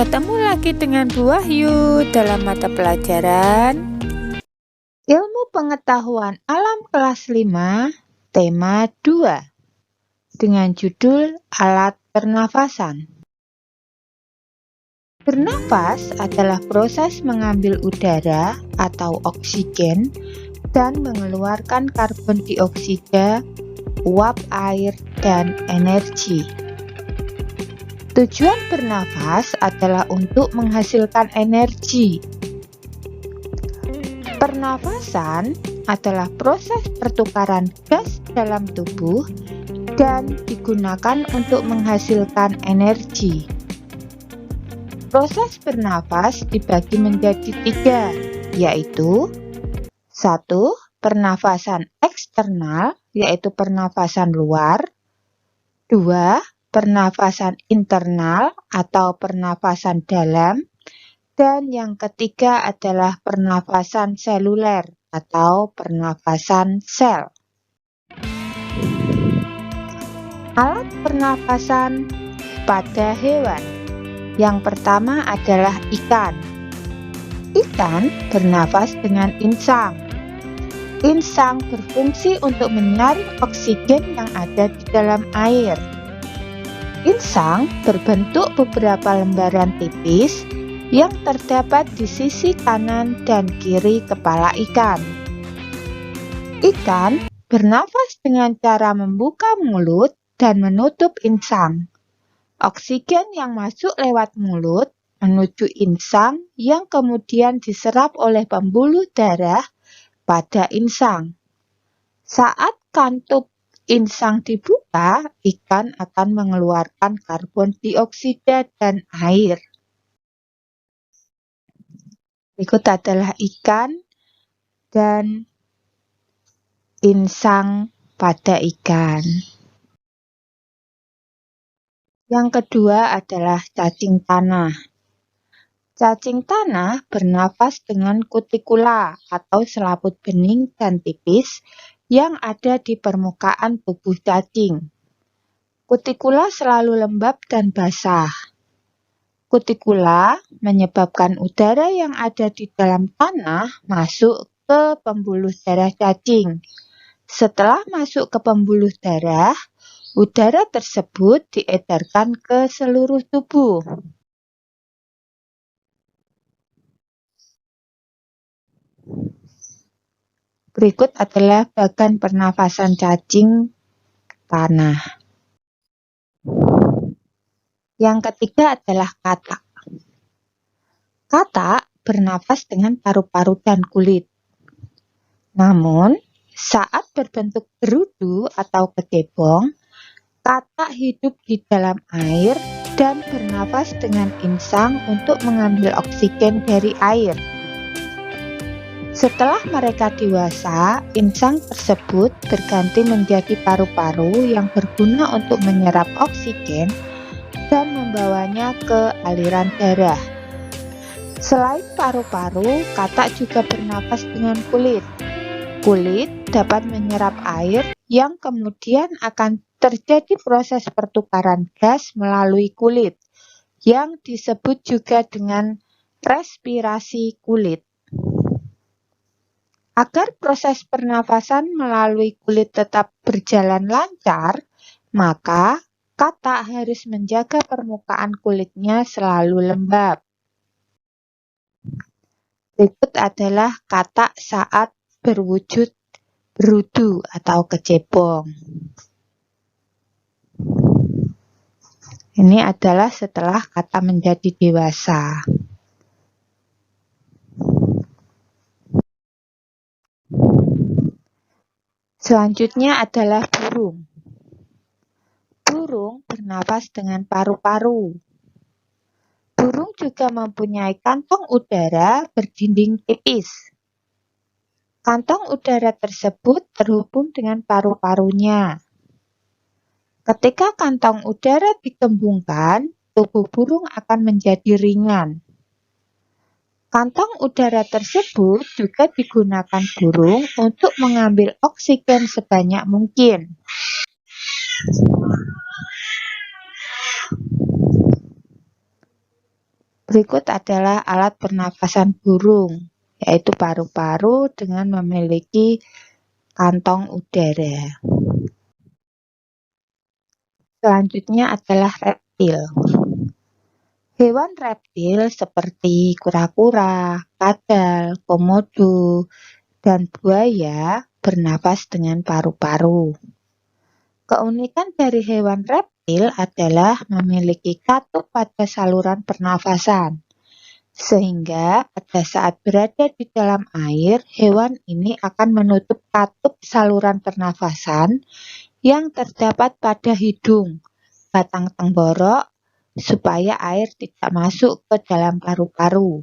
Ketemu lagi dengan Bu Wahyu dalam mata pelajaran Ilmu Pengetahuan Alam kelas 5, tema 2, dengan judul Alat Pernafasan. Bernafas adalah proses mengambil udara atau oksigen dan mengeluarkan karbon dioksida, uap air, dan energi. Tujuan bernafas adalah untuk menghasilkan energi. Pernafasan adalah proses pertukaran gas dalam tubuh dan digunakan untuk menghasilkan energi. Proses bernafas dibagi menjadi 3, yaitu 1. Pernafasan eksternal, yaitu pernafasan luar. 2. Pernafasan internal atau pernafasan dalam, dan yang ketiga adalah pernafasan seluler atau pernafasan sel. Alat pernafasan pada hewan. Yang pertama adalah ikan. Ikan bernafas dengan insang. Insang berfungsi untuk menyaring oksigen yang ada di dalam air. Insang berbentuk beberapa lembaran tipis yang terdapat di sisi kanan dan kiri kepala ikan. Ikan bernafas dengan cara membuka mulut dan menutup insang. Oksigen yang masuk lewat mulut menuju insang yang kemudian diserap oleh pembuluh darah pada insang. Saat kantub insang dibuka, ikan akan mengeluarkan karbon dioksida dan air. Berikut adalah ikan dan insang pada ikan. Yang kedua adalah cacing tanah. Cacing tanah bernafas dengan kutikula atau selaput bening dan tipis yang ada di permukaan tubuh cacing. Kutikula selalu lembab dan basah. Kutikula menyebabkan udara yang ada di dalam tanah masuk ke pembuluh darah cacing. Setelah masuk ke pembuluh darah, udara tersebut diedarkan ke seluruh tubuh. Berikut adalah bagan pernafasan cacing tanah. Yang ketiga adalah katak. Katak bernafas dengan paru-paru dan kulit. Namun, saat berbentuk berudu atau kecebong, katak hidup di dalam air dan bernafas dengan insang untuk mengambil oksigen dari air. Setelah mereka dewasa, insang tersebut berganti menjadi paru-paru yang berguna untuk menyerap oksigen dan membawanya ke aliran darah. Selain paru-paru, katak juga bernafas dengan kulit. Kulit dapat menyerap air yang kemudian akan terjadi proses pertukaran gas melalui kulit, yang disebut juga dengan respirasi kulit. Agar proses pernafasan melalui kulit tetap berjalan lancar, maka katak harus menjaga permukaan kulitnya selalu lembab. Berikut adalah katak saat berwujud berudu atau kecebong. Ini adalah setelah katak menjadi dewasa. Selanjutnya adalah burung. Burung bernafas dengan paru-paru. Burung juga mempunyai kantong udara berdinding tipis. Kantong udara tersebut terhubung dengan paru-parunya. Ketika kantong udara dikembungkan, tubuh burung akan menjadi ringan. Kantong udara tersebut juga digunakan burung untuk mengambil oksigen sebanyak mungkin. Berikut adalah alat pernafasan burung, yaitu paru-paru dengan memiliki kantong udara. Selanjutnya adalah reptil. Hewan reptil seperti kura-kura, kadal, komodo, dan buaya bernapas dengan paru-paru. Keunikan dari hewan reptil adalah memiliki katup pada saluran pernafasan, sehingga pada saat berada di dalam air, hewan ini akan menutup katup saluran pernafasan yang terdapat pada hidung, batang tenggorok, supaya air tidak masuk ke dalam paru-paru.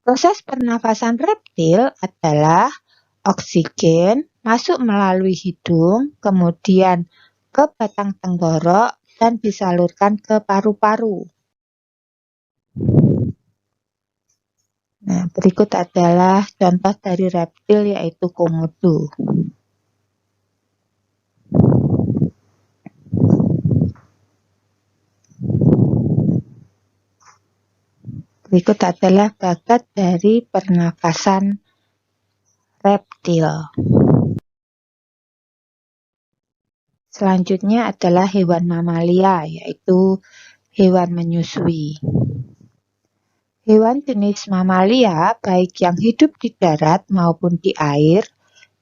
Proses pernafasan reptil adalah oksigen masuk melalui hidung, kemudian ke batang tenggorok, dan disalurkan ke paru-paru. Nah, berikut adalah contoh dari reptil, yaitu komodo. Berikut adalah bakat dari pernafasan reptil. Selanjutnya adalah hewan mamalia, yaitu hewan menyusui. Hewan jenis mamalia, baik yang hidup di darat maupun di air,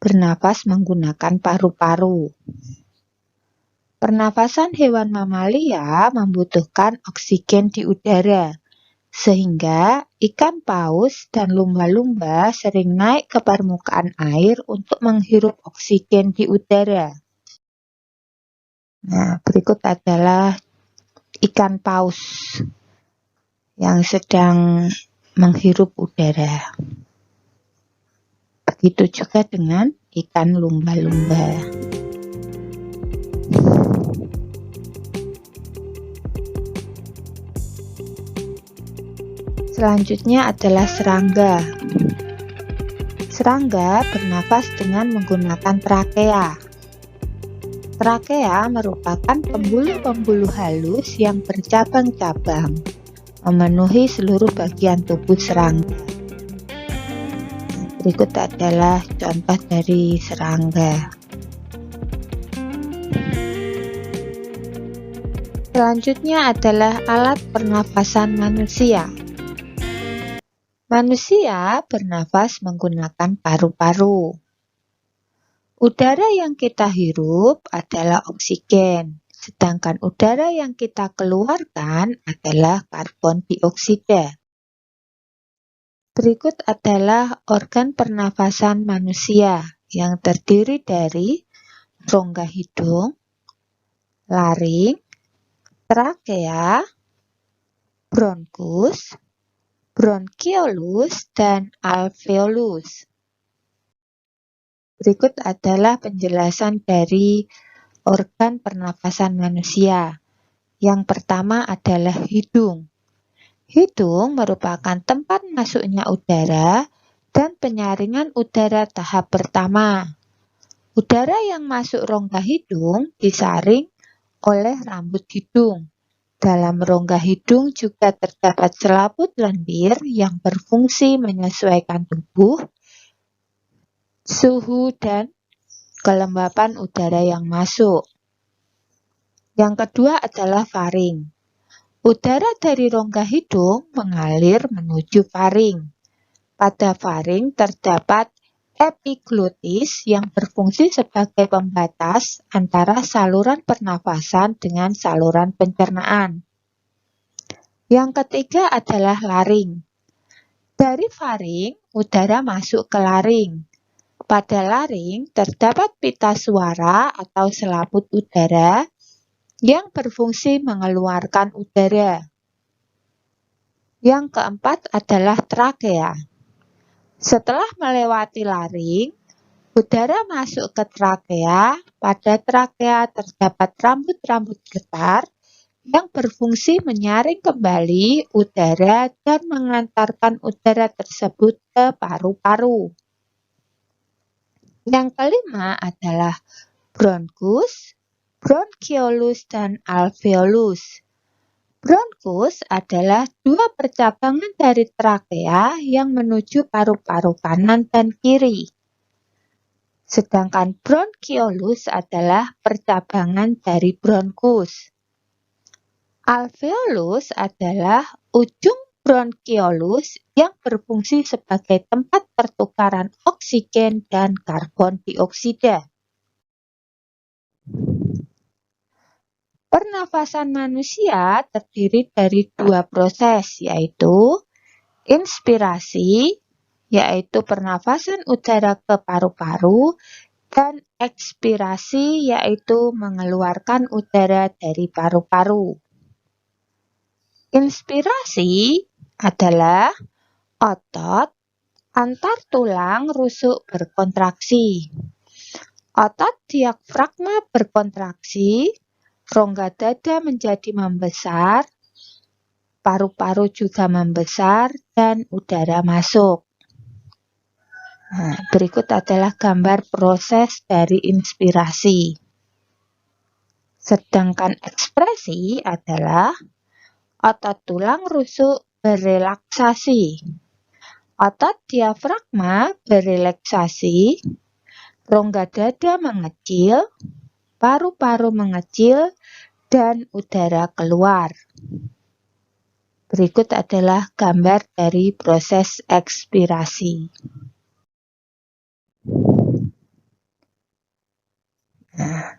bernapas menggunakan paru-paru. Pernafasan hewan mamalia membutuhkan oksigen di udara, sehingga ikan paus dan lumba-lumba sering naik ke permukaan air untuk menghirup oksigen di udara. Nah, berikut adalah ikan paus yang sedang menghirup udara. Begitu juga dengan ikan lumba-lumba. Selanjutnya adalah serangga. Serangga bernafas dengan menggunakan trakea. Trakea merupakan pembuluh-pembuluh halus yang bercabang-cabang, memenuhi seluruh bagian tubuh serangga. Berikut adalah contoh dari serangga. Selanjutnya adalah alat pernafasan manusia. Manusia bernafas menggunakan paru-paru. Udara yang kita hirup adalah oksigen, sedangkan udara yang kita keluarkan adalah karbon dioksida. Berikut adalah organ pernafasan manusia yang terdiri dari rongga hidung, laring, trakea, bronkus, bronkiolus, dan alveolus. Berikut adalah penjelasan dari organ pernafasan manusia. Yang pertama adalah hidung. Hidung merupakan tempat masuknya udara dan penyaringan udara tahap pertama. Udara yang masuk rongga hidung disaring oleh rambut hidung. Dalam rongga hidung juga terdapat selaput lendir yang berfungsi menyesuaikan tubuh, suhu, dan kelembapan udara yang masuk. Yang kedua adalah faring. Udara dari rongga hidung mengalir menuju faring. Pada faring terdapat epiglotis yang berfungsi sebagai pembatas antara saluran pernafasan dengan saluran pencernaan. Yang ketiga adalah laring. Dari faring, udara masuk ke laring. Pada laring terdapat pita suara atau selaput udara yang berfungsi mengeluarkan udara. Yang keempat adalah trakea. Setelah melewati laring, udara masuk ke trakea. Pada trakea terdapat rambut-rambut getar yang berfungsi menyaring kembali udara dan mengantarkan udara tersebut ke paru-paru. Yang kelima adalah bronkus, bronkiolus, dan alveolus. Bronkus adalah dua percabangan dari trakea yang menuju paru-paru kanan dan kiri. Sedangkan bronkiolus adalah percabangan dari bronkus. Alveolus adalah ujung bronkiolus yang berfungsi sebagai tempat pertukaran oksigen dan karbon dioksida. Pernafasan manusia terdiri dari dua proses, yaitu inspirasi, yaitu pernafasan udara ke paru-paru, dan ekspirasi, yaitu mengeluarkan udara dari paru-paru. Inspirasi adalah otot antar tulang rusuk berkontraksi. Otot diafragma berkontraksi, rongga dada menjadi membesar, paru-paru juga membesar, dan udara masuk. Nah, berikut adalah gambar proses dari inspirasi. Sedangkan ekspresi adalah otot tulang rusuk berelaksasi, otot diafragma berelaksasi, rongga dada mengecil, paru-paru mengecil, dan udara keluar. Berikut adalah gambar dari proses ekspirasi. Nah,